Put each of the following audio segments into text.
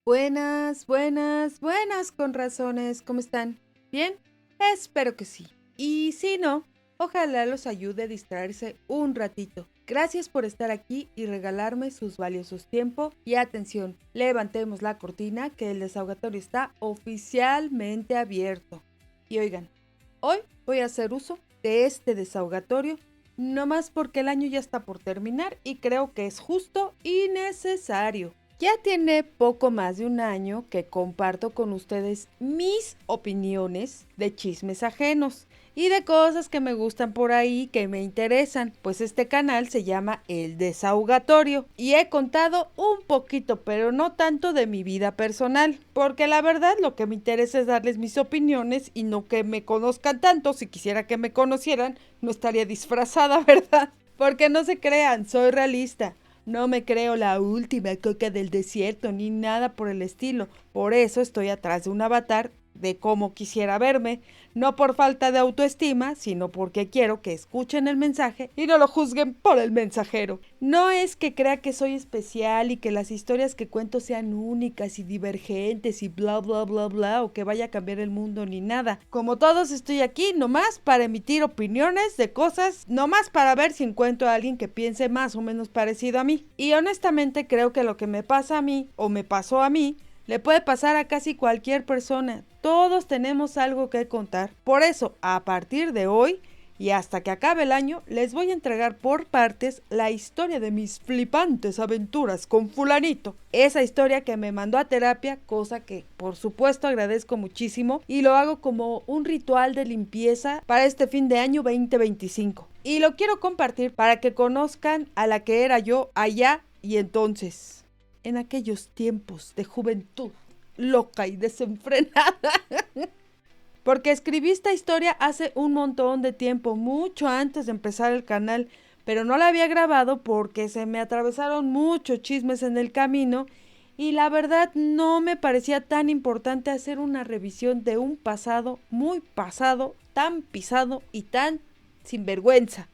Buenas, buenas, buenas con razones. ¿Cómo están? ¿Bien? Espero que sí. Y si no, ojalá los ayude a distraerse un ratito. Gracias por estar aquí y regalarme sus valiosos tiempo y atención. Levantemos la cortina que el desahogatorio está oficialmente abierto. Y oigan, hoy voy a hacer uso de este desahogatorio no más porque el año ya está por terminar y creo que es justo y necesario. Ya tiene poco más de un año que comparto con ustedes mis opiniones de chismes ajenos y de cosas que me gustan por ahí que me interesan, pues este canal se llama El Desahogatorio y he contado un poquito, pero no tanto de mi vida personal, porque la verdad lo que me interesa es darles mis opiniones y no que me conozcan tanto. Si quisiera que me conocieran, no estaría disfrazada, ¿verdad? Porque no se crean, soy realista. No me creo la última coca del desierto ni nada por el estilo. Por eso estoy atrás de un avatar de cómo quisiera verme, no por falta de autoestima, sino porque quiero que escuchen el mensaje y no lo juzguen por el mensajero. No es que crea que soy especial y que las historias que cuento sean únicas y divergentes y bla bla bla bla o que vaya a cambiar el mundo ni nada. Como todos estoy aquí nomás para emitir opiniones de cosas, nomás para ver si encuentro a alguien que piense más o menos parecido a mí. Y honestamente creo que lo que me pasa a mí o me pasó a mí le puede pasar a casi cualquier persona. Todos tenemos algo que contar. Por eso, a partir de hoy y hasta que acabe el año, les voy a entregar por partes la historia de mis flipantes aventuras con fulanito. Esa historia que me mandó a terapia, cosa que por supuesto agradezco muchísimo y lo hago como un ritual de limpieza para este fin de año 2025. Y lo quiero compartir para que conozcan a la que era yo allá y entonces en aquellos tiempos de juventud loca y desenfrenada. Porque escribí esta historia hace un montón de tiempo, mucho antes de empezar el canal, pero no la había grabado porque se me atravesaron muchos chismes en el camino y la verdad no me parecía tan importante hacer una revisión de un pasado muy pasado, tan pisado y tan sinvergüenza.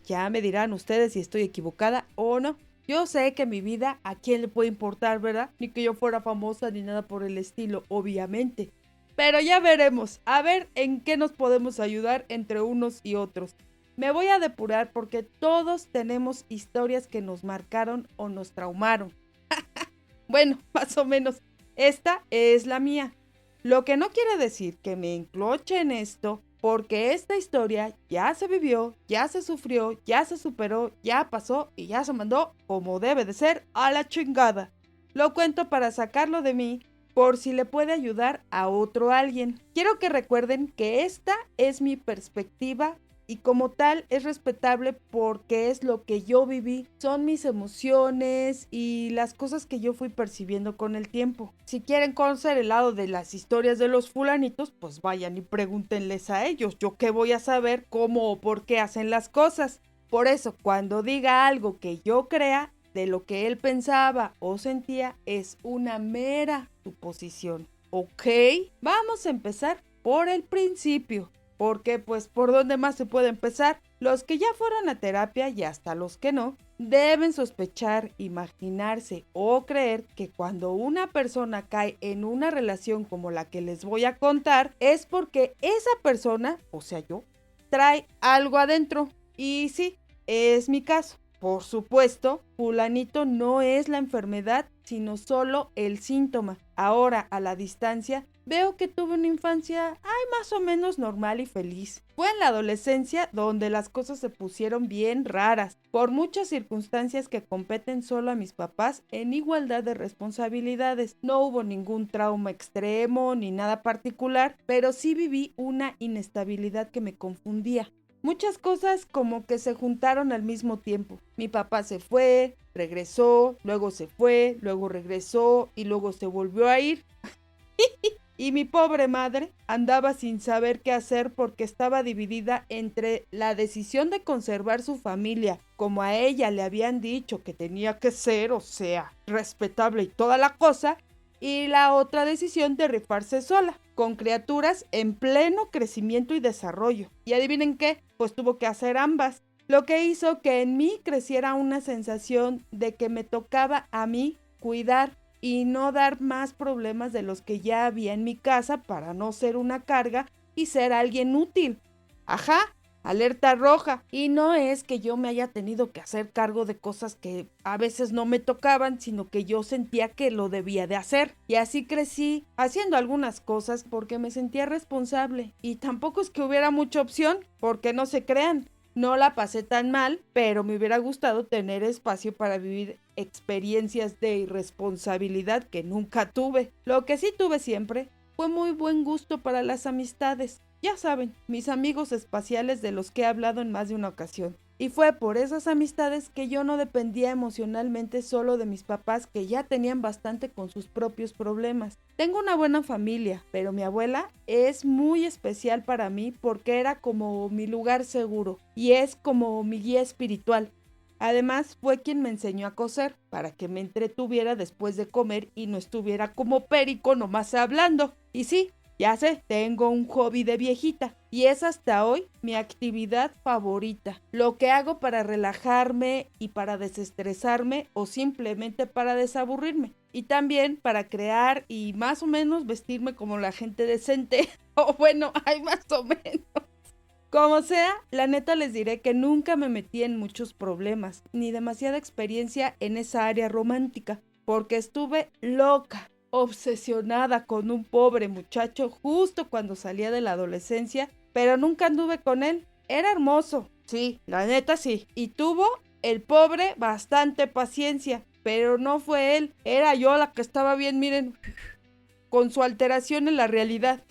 Ya me dirán ustedes si estoy equivocada o no. Yo sé que mi vida a quién le puede importar, ¿verdad? Ni que yo fuera famosa ni nada por el estilo, obviamente. Pero ya veremos, a ver en qué nos podemos ayudar entre unos y otros. Me voy a depurar porque todos tenemos historias que nos marcaron o nos traumaron. Bueno, más o menos, esta es la mía. Lo que no quiere decir que me encloche en esto, porque esta historia ya se vivió, ya se sufrió, ya se superó, ya pasó y ya se mandó como debe de ser a la chingada. Lo cuento para sacarlo de mí por si le puede ayudar a otro alguien. Quiero que recuerden que esta es mi perspectiva y como tal es respetable porque es lo que yo viví, son mis emociones y las cosas que yo fui percibiendo con el tiempo. Si quieren conocer el lado de las historias de los fulanitos, pues vayan y pregúntenles a ellos. Yo qué voy a saber cómo o por qué hacen las cosas. Por eso, cuando diga algo que yo crea de lo que él pensaba o sentía, es una mera suposición. ¿Ok? Vamos a empezar por el principio. Porque pues por dónde más se puede empezar. Los que ya fueron a terapia y hasta los que no, deben sospechar, imaginarse o creer que cuando una persona cae en una relación como la que les voy a contar, es porque esa persona, o sea yo, trae algo adentro. Y sí, es mi caso. Por supuesto, fulanito no es la enfermedad, sino solo el síntoma. Ahora, a la distancia, veo que tuve una infancia, más o menos normal y feliz. Fue en la adolescencia donde las cosas se pusieron bien raras, por muchas circunstancias que competen solo a mis papás en igualdad de responsabilidades. No hubo ningún trauma extremo ni nada particular, pero sí viví una inestabilidad que me confundía. Muchas cosas como que se juntaron al mismo tiempo. Mi papá se fue, regresó, luego se fue, luego regresó y luego se volvió a ir. Y mi pobre madre andaba sin saber qué hacer porque estaba dividida entre la decisión de conservar su familia, como a ella le habían dicho que tenía que ser, o sea, respetable y toda la cosa, y la otra decisión de rifarse sola, con criaturas en pleno crecimiento y desarrollo. Y adivinen qué, pues tuvo que hacer ambas, lo que hizo que en mí creciera una sensación de que me tocaba a mí cuidar y no dar más problemas de los que ya había en mi casa para no ser una carga y ser alguien útil. Ajá, alerta roja. Y no es que yo me haya tenido que hacer cargo de cosas que a veces no me tocaban, sino que yo sentía que lo debía de hacer. Y así crecí haciendo algunas cosas porque me sentía responsable. Y tampoco es que hubiera mucha opción, porque no se crean. No la pasé tan mal, pero me hubiera gustado tener espacio para vivir experiencias de irresponsabilidad que nunca tuve. Lo que sí tuve siempre fue muy buen gusto para las amistades. Ya saben, mis amigos espaciales de los que he hablado en más de una ocasión. Y fue por esas amistades que yo no dependía emocionalmente solo de mis papás, que ya tenían bastante con sus propios problemas. Tengo una buena familia, pero mi abuela es muy especial para mí porque era como mi lugar seguro y es como mi guía espiritual. Además, fue quien me enseñó a coser para que me entretuviera después de comer y no estuviera como perico nomás hablando. Y sí, ya sé, tengo un hobby de viejita y es hasta hoy mi actividad favorita. Lo que hago para relajarme y para desestresarme o simplemente para desaburrirme. Y también para crear y más o menos vestirme como la gente decente. O bueno, hay más o menos. Como sea, la neta les diré que nunca me metí en muchos problemas, ni demasiada experiencia en esa área romántica, porque estuve loca, obsesionada con un pobre muchacho justo cuando salía de la adolescencia, pero nunca anduve con él. Era hermoso, sí, la neta sí, y tuvo el pobre bastante paciencia, pero no fue él, era yo la que estaba bien, miren, con su alteración en la realidad.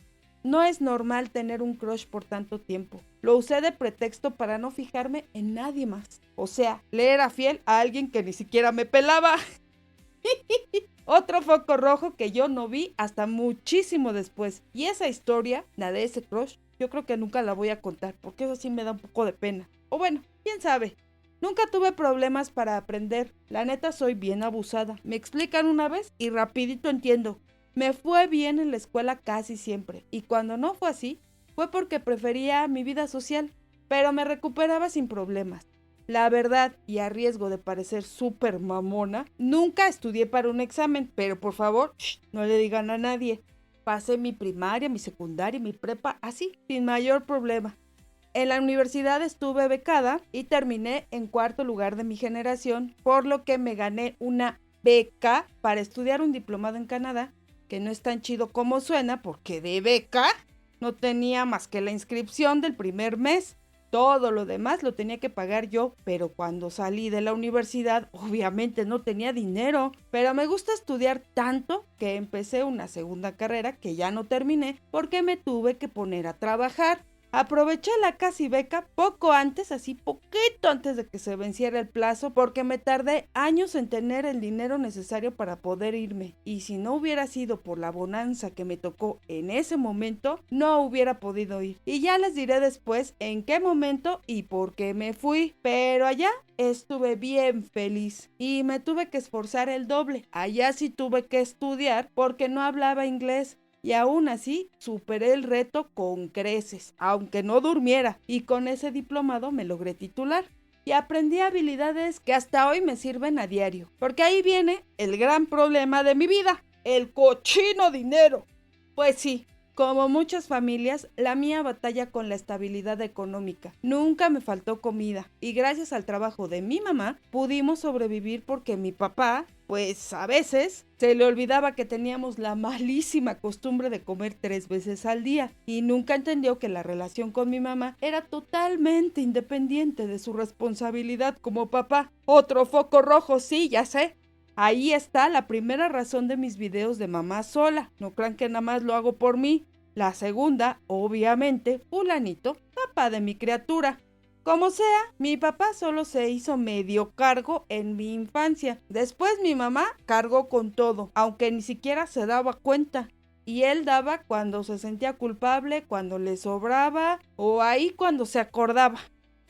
No es normal tener un crush por tanto tiempo. Lo usé de pretexto para no fijarme en nadie más. O sea, le era fiel a alguien que ni siquiera me pelaba. Otro foco rojo que yo no vi hasta muchísimo después. Y esa historia, la de ese crush, yo creo que nunca la voy a contar, porque eso sí me da un poco de pena. O bueno, quién sabe. Nunca tuve problemas para aprender. La neta soy bien abusada. Me explican una vez y rapidito entiendo. Me fue bien en la escuela casi siempre, y cuando no fue así, fue porque prefería mi vida social, pero me recuperaba sin problemas. La verdad, y a riesgo de parecer súper mamona, nunca estudié para un examen, pero por favor, no le digan a nadie. Pasé mi primaria, mi secundaria y mi prepa así, sin mayor problema. En la universidad estuve becada y terminé en cuarto lugar de mi generación, por lo que me gané una beca para estudiar un diplomado en Canadá, que no es tan chido como suena, porque de beca no tenía más que la inscripción del primer mes. Todo lo demás lo tenía que pagar yo, pero cuando salí de la universidad obviamente no tenía dinero. Pero me gusta estudiar tanto que empecé una segunda carrera que ya no terminé porque me tuve que poner a trabajar. Aproveché la casi beca poco antes, así poquito antes de que se venciera el plazo, porque me tardé años en tener el dinero necesario para poder irme. Y si no hubiera sido por la bonanza que me tocó en ese momento, no hubiera podido ir. Y ya les diré después en qué momento y por qué me fui. Pero allá estuve bien feliz y me tuve que esforzar el doble. Allá sí tuve que estudiar porque no hablaba inglés. Y aún así superé el reto con creces, aunque no durmiera, y con ese diplomado me logré titular. Y aprendí habilidades que hasta hoy me sirven a diario, porque ahí viene el gran problema de mi vida, el cochino dinero. Pues sí, como muchas familias, la mía batalla con la estabilidad económica. Nunca me faltó comida y gracias al trabajo de mi mamá pudimos sobrevivir porque mi papá, pues a veces se le olvidaba que teníamos la malísima costumbre de comer 3 veces al día y nunca entendió que la relación con mi mamá era totalmente independiente de su responsabilidad como papá. Otro foco rojo, sí, ya sé. Ahí está la primera razón de mis videos de mamá sola. No crean que nada más lo hago por mí. La segunda, obviamente, fulanito, papá de mi criatura. Como sea, mi papá solo se hizo medio cargo en mi infancia. Después mi mamá cargó con todo, aunque ni siquiera se daba cuenta. Y él daba cuando se sentía culpable, cuando le sobraba o ahí cuando se acordaba.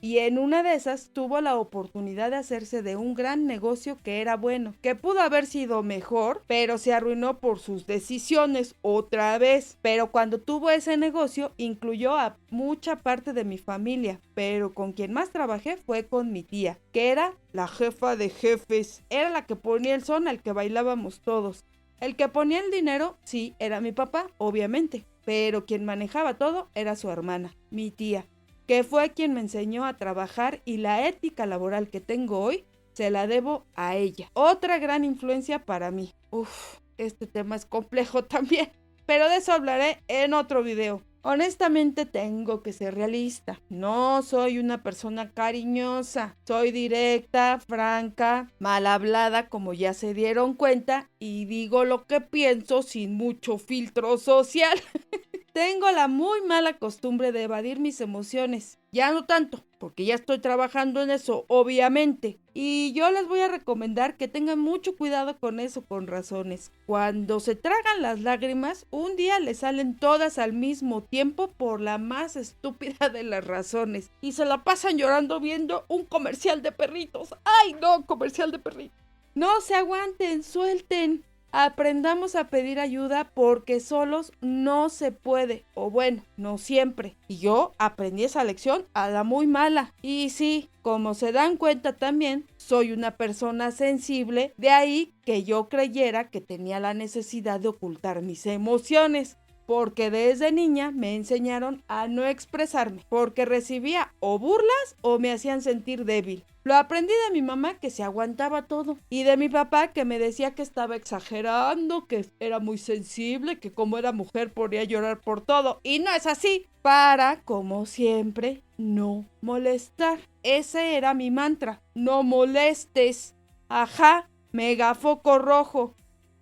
Y en una de esas tuvo la oportunidad de hacerse de un gran negocio que era bueno, que pudo haber sido mejor, pero se arruinó por sus decisiones otra vez. Pero cuando tuvo ese negocio, incluyó a mucha parte de mi familia, pero con quien más trabajé fue con mi tía, que era la jefa de jefes, era la que ponía el son al que bailábamos todos. El que ponía el dinero, sí, era mi papá, obviamente, pero quien manejaba todo era su hermana, mi tía, que fue quien me enseñó a trabajar y la ética laboral que tengo hoy se la debo a ella. Otra gran influencia para mí. Este tema es complejo también, pero de eso hablaré en otro video. Honestamente tengo que ser realista. No soy una persona cariñosa. Soy directa, franca, mal hablada, como ya se dieron cuenta, y digo lo que pienso sin mucho filtro social. Tengo la muy mala costumbre de evadir mis emociones. Ya no tanto, porque ya estoy trabajando en eso, obviamente. Y yo les voy a recomendar que tengan mucho cuidado con eso, con razones. Cuando se tragan las lágrimas, un día les salen todas al mismo tiempo por la más estúpida de las razones. Y se la pasan llorando viendo un comercial de perritos. ¡Ay, no! Comercial de perritos. No se aguanten, suelten. Aprendamos a pedir ayuda porque solos no se puede, o bueno, no siempre. Y yo aprendí esa lección a la muy mala. Y sí, como se dan cuenta también, soy una persona sensible, de ahí que yo creyera que tenía la necesidad de ocultar mis emociones. Porque desde niña me enseñaron a no expresarme, porque recibía o burlas o me hacían sentir débil. Lo aprendí de mi mamá, que se aguantaba todo, y de mi papá, que me decía que estaba exagerando, que era muy sensible, que como era mujer podía llorar por todo, y no es así. Para, como siempre, no molestar. Ese era mi mantra, no molestes. Ajá, megafoco rojo.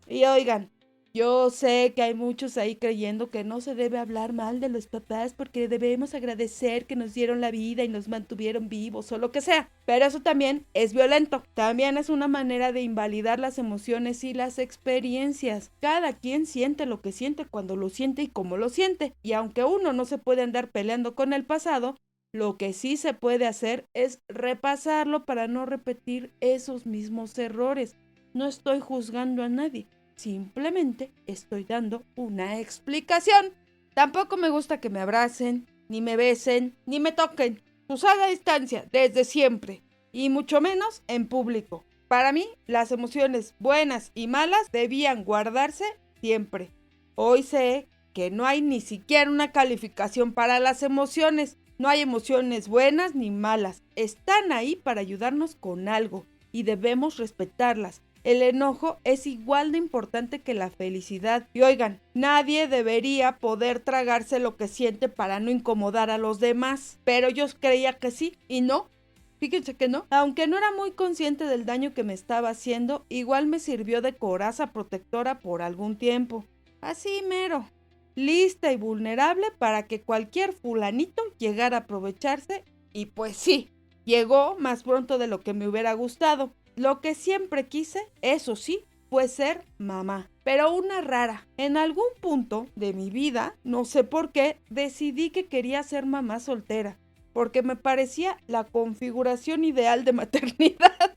Y oigan, yo sé que hay muchos ahí creyendo que no se debe hablar mal de los papás porque debemos agradecer que nos dieron la vida y nos mantuvieron vivos o lo que sea. Pero eso también es violento. También es una manera de invalidar las emociones y las experiencias. Cada quien siente lo que siente cuando lo siente y cómo lo siente. Y aunque uno no se puede andar peleando con el pasado, lo que sí se puede hacer es repasarlo para no repetir esos mismos errores. No estoy juzgando a nadie. Simplemente estoy dando una explicación. Tampoco me gusta que me abracen, ni me besen, ni me toquen. Usar a distancia, desde siempre. Y mucho menos en público. Para mí, las emociones buenas y malas debían guardarse siempre. Hoy sé que no hay ni siquiera una calificación para las emociones. No hay emociones buenas ni malas. Están ahí para ayudarnos con algo y debemos respetarlas. El enojo es igual de importante que la felicidad. Y oigan, nadie debería poder tragarse lo que siente para no incomodar a los demás. Pero yo creía que sí y no. Fíjense que no. Aunque no era muy consciente del daño que me estaba haciendo, igual me sirvió de coraza protectora por algún tiempo. Así mero. Lista y vulnerable para que cualquier fulanito llegara a aprovecharse. Y pues sí, llegó más pronto de lo que me hubiera gustado. Lo que siempre quise, eso sí, fue ser mamá, pero una rara. En algún punto de mi vida, no sé por qué, decidí que quería ser mamá soltera, porque me parecía la configuración ideal de maternidad.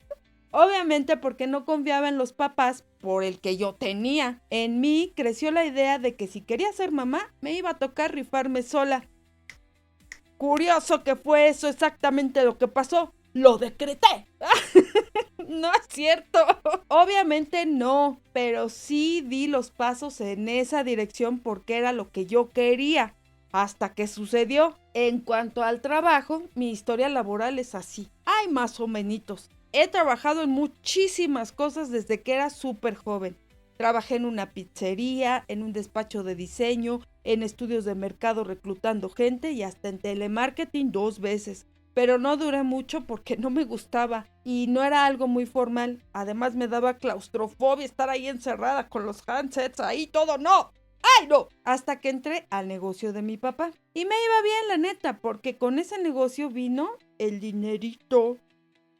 Obviamente porque no confiaba en los papás por el que yo tenía. En mí creció la idea de que si quería ser mamá, me iba a tocar rifarme sola. Curioso que fue eso exactamente lo que pasó. ¡Lo decreté! No es cierto. Obviamente no, pero sí di los pasos en esa dirección porque era lo que yo quería. Hasta que sucedió. En cuanto al trabajo, mi historia laboral es así. Hay más o menos. He trabajado en muchísimas cosas desde que era súper joven. Trabajé en una pizzería, en un despacho de diseño, en estudios de mercado reclutando gente y hasta en telemarketing 2 veces. Pero no duré mucho porque no me gustaba y no era algo muy formal. Además me daba claustrofobia estar ahí encerrada con los handsets ahí todo, ¡no! ¡Ay, no! Hasta que entré al negocio de mi papá. Y me iba bien, la neta, porque con ese negocio vino el dinerito,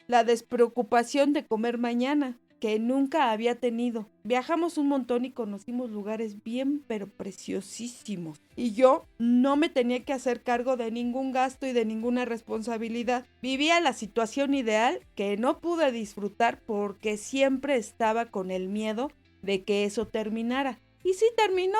la despreocupación de comer mañana, que nunca había tenido. Viajamos un montón y conocimos lugares bien pero preciosísimos. Y yo no me tenía que hacer cargo de ningún gasto y de ninguna responsabilidad. Vivía la situación ideal que no pude disfrutar porque siempre estaba con el miedo de que eso terminara. Y sí terminó.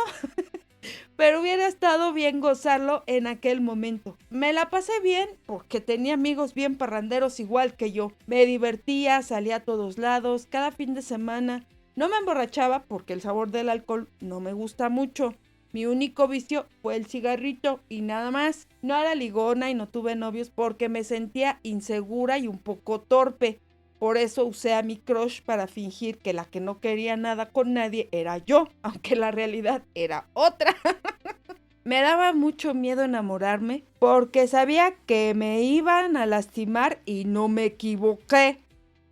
Pero hubiera estado bien gozarlo en aquel momento. Me la pasé bien porque tenía amigos bien parranderos igual que yo. Me divertía, salía a todos lados, cada fin de semana. No me emborrachaba porque el sabor del alcohol no me gusta mucho. Mi único vicio fue el cigarrito y nada más. No era ligona y no tuve novios porque me sentía insegura y un poco torpe. Por eso usé a mi crush para fingir que la que no quería nada con nadie era yo, aunque la realidad era otra. Me daba mucho miedo enamorarme porque sabía que me iban a lastimar y no me equivoqué.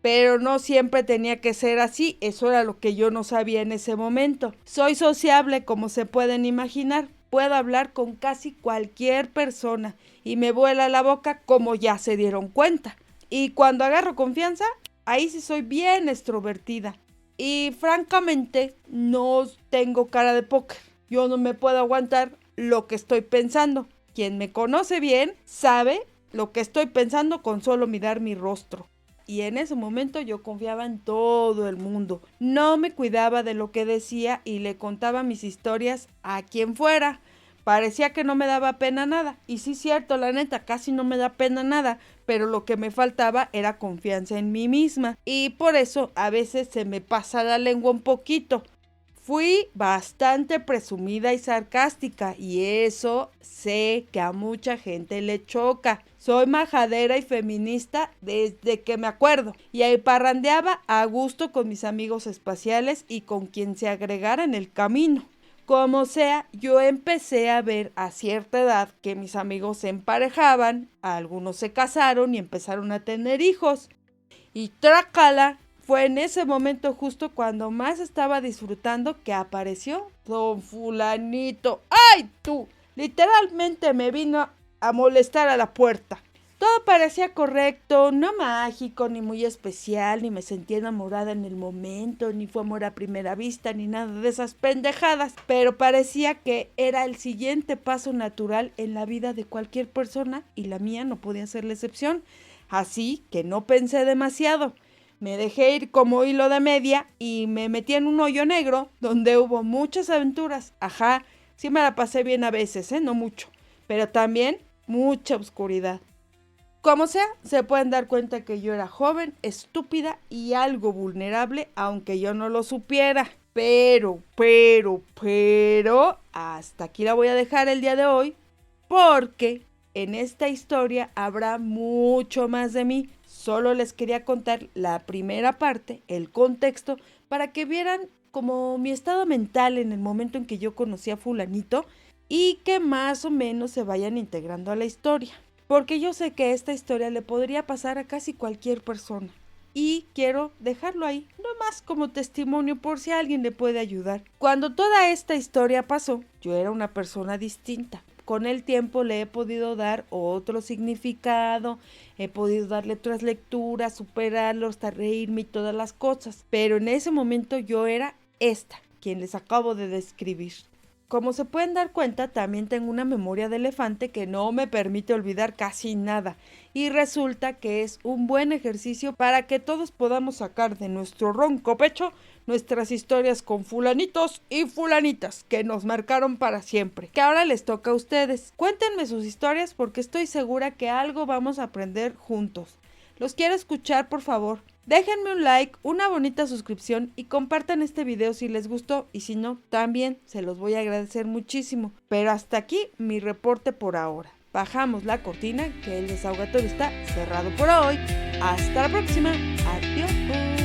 Pero no siempre tenía que ser así, eso era lo que yo no sabía en ese momento. Soy sociable, como se pueden imaginar. Puedo hablar con casi cualquier persona y me vuela la boca, como ya se dieron cuenta. Y cuando agarro confianza, ahí sí soy bien extrovertida. Y francamente, no tengo cara de póker. Yo no me puedo aguantar lo que estoy pensando. Quien me conoce bien sabe lo que estoy pensando con solo mirar mi rostro. Y en ese momento yo confiaba en todo el mundo. No me cuidaba de lo que decía y le contaba mis historias a quien fuera. Parecía que no me daba pena nada. Y sí, cierto, la neta, casi no me da pena nada. Pero lo que me faltaba era confianza en mí misma. Y por eso a veces se me pasa la lengua un poquito. Fui bastante presumida y sarcástica y eso sé que a mucha gente le choca. Soy majadera y feminista desde que me acuerdo y ahí parrandeaba a gusto con mis amigos espaciales y con quien se agregara en el camino. Como sea, yo empecé a ver a cierta edad que mis amigos se emparejaban, algunos se casaron y empezaron a tener hijos. Y trácala, fue en ese momento justo cuando más estaba disfrutando que apareció don fulanito. ¡Ay, tú! Literalmente me vino a molestar a la puerta. Todo parecía correcto, no mágico, ni muy especial, ni me sentí enamorada en el momento, ni fue amor a primera vista, ni nada de esas pendejadas. Pero parecía que era el siguiente paso natural en la vida de cualquier persona y la mía no podía ser la excepción. Así que no pensé demasiado. Me dejé ir como hilo de media y me metí en un hoyo negro donde hubo muchas aventuras. Ajá, sí me la pasé bien a veces, no mucho, pero también mucha oscuridad. Como sea, se pueden dar cuenta que yo era joven, estúpida y algo vulnerable, aunque yo no lo supiera. Pero, hasta aquí la voy a dejar el día de hoy, porque en esta historia habrá mucho más de mí. Solo les quería contar la primera parte, el contexto, para que vieran como mi estado mental en el momento en que yo conocí a fulanito y que más o menos se vayan integrando a la historia. Porque yo sé que esta historia le podría pasar a casi cualquier persona. Y quiero dejarlo ahí, nomás como testimonio por si a alguien le puede ayudar. Cuando toda esta historia pasó, yo era una persona distinta. Con el tiempo le he podido dar otro significado, he podido darle otras lecturas, superarlo, hasta reírme y todas las cosas. Pero en ese momento yo era esta, quien les acabo de describir. Como se pueden dar cuenta, también tengo una memoria de elefante que no me permite olvidar casi nada. Y resulta que es un buen ejercicio para que todos podamos sacar de nuestro ronco pecho nuestras historias con fulanitos y fulanitas que nos marcaron para siempre. Que ahora les toca a ustedes. Cuéntenme sus historias porque estoy segura que algo vamos a aprender juntos. Los quiero escuchar, por favor. Déjenme un like, una bonita suscripción y compartan este video si les gustó y si no, también se los voy a agradecer muchísimo. Pero hasta aquí mi reporte por ahora. Bajamos la cortina que el desahogatorio está cerrado por hoy. Hasta la próxima. Adiós.